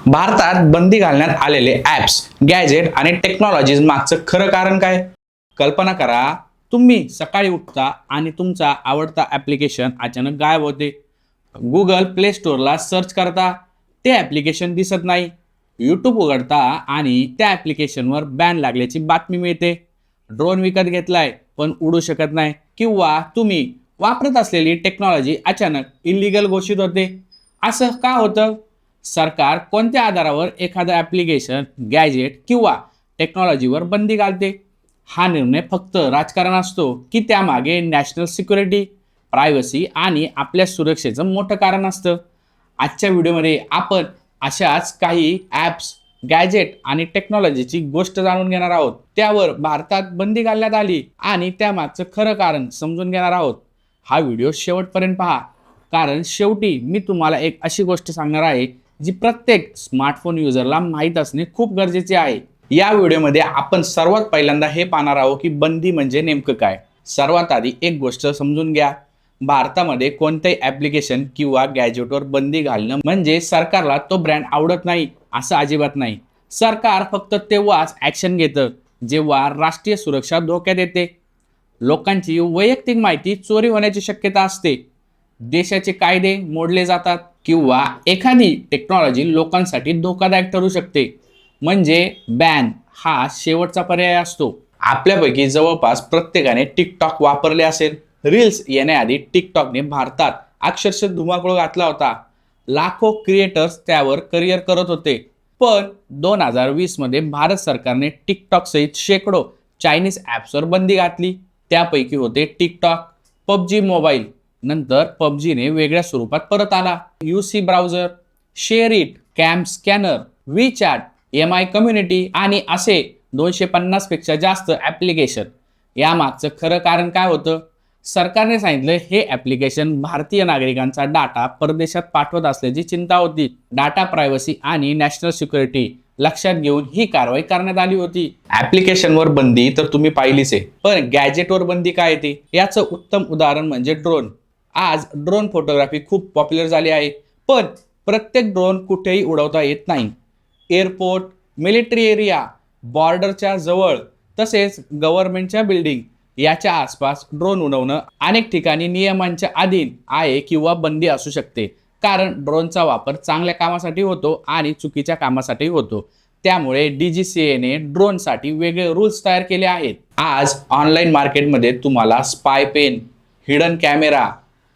भारतात बंदी घालण्यात आलेले ॲप्स, गॅजेट आणि टेक्नॉलॉजीज मागचं खरं कारण काय? कल्पना करा, तुम्ही सकाळी उठता आणि तुमचा आवडता ॲप्लिकेशन अचानक गायब होते. गुगल प्ले स्टोअरला सर्च करता, ते ॲप्लिकेशन दिसत नाही. यूट्यूब उघडता आणि त्या ॲप्लिकेशनवर बॅन लागल्याची बातमी मिळते. ड्रोन विकत घेतलाय पण उडू शकत नाही, किंवा तुम्ही वापरत असलेली टेक्नॉलॉजी अचानक इल्लीगल घोषित होते. असं का होतं? सरकार कोणत्या आधारावर एखादं ॲप्लिकेशन, गॅजेट किंवा टेक्नॉलॉजीवर बंदी घालते? हा निर्णय फक्त राजकारण असतो की त्यामागे नॅशनल सिक्युरिटी, प्रायव्हसी आणि आपल्या सुरक्षेचं मोठं कारण असतं? आजच्या व्हिडिओमध्ये आपण अशाच काही ॲप्स, गॅजेट आणि टेक्नॉलॉजीची गोष्ट जाणून घेणार आहोत. त्यावर भारतात बंदी घालण्यात आली आणि त्यामागचं खरं कारण समजून घेणार आहोत. हा व्हिडिओ शेवटपर्यंत पहा, कारण शेवटी मी तुम्हाला एक अशी गोष्ट सांगणार आहे जी प्रत्येक स्मार्टफोन युजरला माहीत असणे खूप गरजेचे आहे. या व्हिडिओमध्ये आपण सर्वात पहिल्यांदा हे पाहणार आहोत की बंदी म्हणजे नेमकं काय. सर्वात आधी एक गोष्ट समजून घ्या, भारतामध्ये कोणत्याही ॲप्लिकेशन किंवा गॅजेटवर बंदी घालणं म्हणजे सरकारला तो ब्रँड आवडत नाही असं अजिबात नाही. सरकार फक्त तेव्हाच ॲक्शन घेतं जेव्हा राष्ट्रीय सुरक्षा धोक्यात येते, लोकांची वैयक्तिक माहिती चोरी होण्याची शक्यता असते, देशाचे कायदे मोडले जातात किंवा एखादी टेक्नॉलॉजी लोकांसाठी धोकादायक ठरू शकते. म्हणजे बॅन हा शेवटचा पर्याय असतो. आपल्यापैकी जवळपास प्रत्येकाने टिकटॉक वापरले असेल. रील्स येण्याआधी टिकटॉकने भारतात अक्षरशः धुमाकूळ घातला होता. लाखो क्रिएटर्स त्यावर करिअर करत होते. पण 2020 मध्ये भारत सरकारने टिकटॉक सहित शेकडो चायनीज ॲप्सवर बंदी घातली. त्यापैकी होते टिकटॉक, पबजी मोबाईल. नंतर पबजीने वेगळ्या स्वरूपात परत आला. UC browser, share it, cam scanner, WeChat, MI community आणि असे 250 पेक्षा जास्त ॲप्लिकेशन. यामागचं खरं कारण काय होतं? सरकारने सांगितलं हे ॲप्लिकेशन भारतीय नागरिकांचा डाटा परदेशात पाठवत असल्याची चिंता होती. डाटा प्रायव्हसी आणि नॅशनल सिक्युरिटी लक्षात घेऊन ही कारवाई करण्यात आली होती. ॲप्लिकेशनवर बंदी तर तुम्ही पाहिलीच आहे, पण गॅजेटवर बंदी काय येते? याचं उत्तम उदाहरण म्हणजे ड्रोन. आज ड्रोन फोटोग्राफी खूप पॉप्युलर झाली आहे, पण प्रत्येक ड्रोन कुठेही उडवता येत नाही. एअरपोर्ट, मिलिटरी एरिया, बॉर्डरच्या जवळ, तसेच गव्हर्नमेंटच्या बिल्डिंग याच्या आसपास ड्रोन उडवणं अनेक ठिकाणी नियमांच्या अधीन आहे किंवा बंदी असू शकते. कारण ड्रोनचा वापर चांगल्या कामासाठी होतो आणि चुकीच्या कामासाठी होतो. त्यामुळे DGCAने ड्रोनसाठी वेगळे रूल्स तयार केले आहेत. आज ऑनलाईन मार्केटमध्ये तुम्हाला spy pen, hidden camera,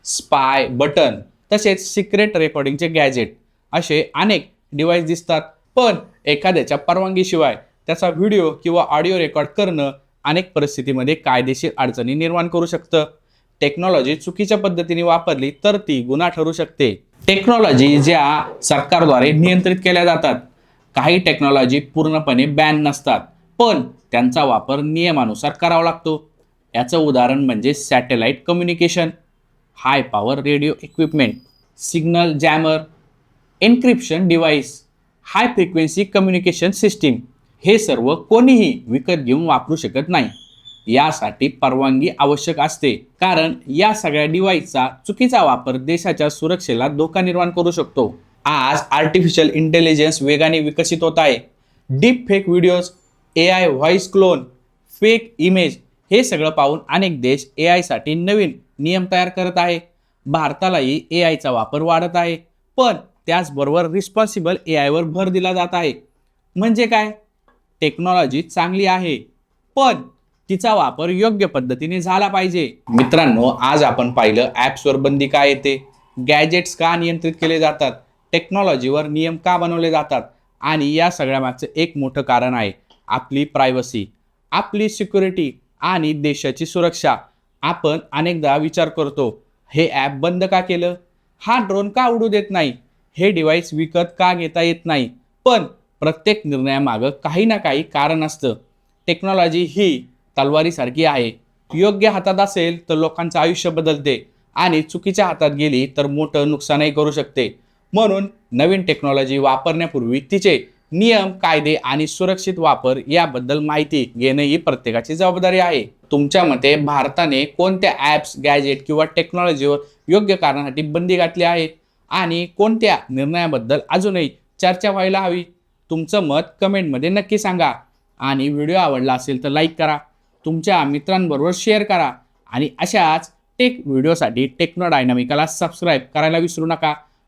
spy button, तसेच सिक्रेट रेकॉर्डिंगचे गॅजेट असे अनेक डिव्हाइस दिसतात. पण एखाद्याच्या परवानगीशिवाय त्याचा व्हिडिओ किंवा ऑडिओ रेकॉर्ड करणं अनेक परिस्थितीमध्ये कायदेशीर अडचणी निर्माण करू शकतं. टेक्नॉलॉजी चुकीच्या पद्धतीने वापरली तर ती गुन्हा ठरू शकते. टेक्नॉलॉजी ज्या सरकारद्वारे नियंत्रित केल्या जातात. काही टेक्नॉलॉजी पूर्णपणे बॅन नसतात, पण त्यांचा वापर नियमानुसार करावा लागतो. याचं उदाहरण म्हणजे satellite communication, high power radio equipment, signal jammer, encryption device, high frequency communication system. हे सर्व कोणीही विकत घेऊन वापरू शकत नाही. यासाठी परवानगी आवश्यक असते, कारण या सगळ्या डिव्हाइसचा चुकीचा वापर देशाच्या सुरक्षेला धोका निर्माण करू शकतो. आज आर्टिफिशियल इंटेलिजन्स वेगाने विकसित होत आहे. Deep fake videos, AI voice clone, fake image हे सगळं पाहून अनेक देश AI साठी नवीन नियम तयार करत आहे. भारतालाही AIचा वापर वाढत आहे, पण त्याचबरोबर रिस्पॉन्सिबल AIवर भर दिला जात आहे. म्हणजे काय? टेक्नॉलॉजी चांगली आहे, पण तिचा वापर योग्य पद्धतीने झाला पाहिजे. मित्रांनो, आज आपण पाहिलं ॲप्सवर बंदी का येते, गॅजेट्स का नियंत्रित केले जातात, टेक्नॉलॉजीवर नियम का बनवले जातात, आणि या सगळ्यामागचं एक मोठं कारण आहे आपली प्रायव्हसी, आपली सिक्युरिटी आणि देशाची सुरक्षा. आपण अनेकदा विचार करतो, हे ॲप बंद का केलं, हा ड्रोन का उडू देत नाही, हे डिव्हाइस विकत का घेता येत नाही. पण प्रत्येक निर्णयामागं काही ना काही कारण असतं. टेक्नॉलॉजी ही तलवारीसारखी आहे. योग्य हातात असेल तर लोकांचं आयुष्य बदलते आणि चुकीच्या हातात गेली तर मोठं नुकसानही करू शकते. म्हणून नवीन टेक्नॉलॉजी वापरण्यापूर्वी तिचे नियम, कायदे आणि सुरक्षित वापर याबद्दल माहिती घेणं ही प्रत्येकाची जबाबदारी आहे. तुमच्या मते भारताने कोणत्या ॲप्स, गॅजेट किंवा टेक्नॉलॉजीवर योग्य कारणासाठी बंदी घातली आहे आणि कोणत्या निर्णयाबद्दल अजूनही चर्चा व्हायला हवी. तुमचं मत कमेंटमध्ये नक्की सांगा आणि व्हिडिओ आवडला असेल तर लाईक करा, तुमच्या मित्रांबरोबर शेअर करा आणि अशाच टेक व्हिडिओसाठी टेक्नो डायनामिकाला सबस्क्राईब करायला विसरू नका.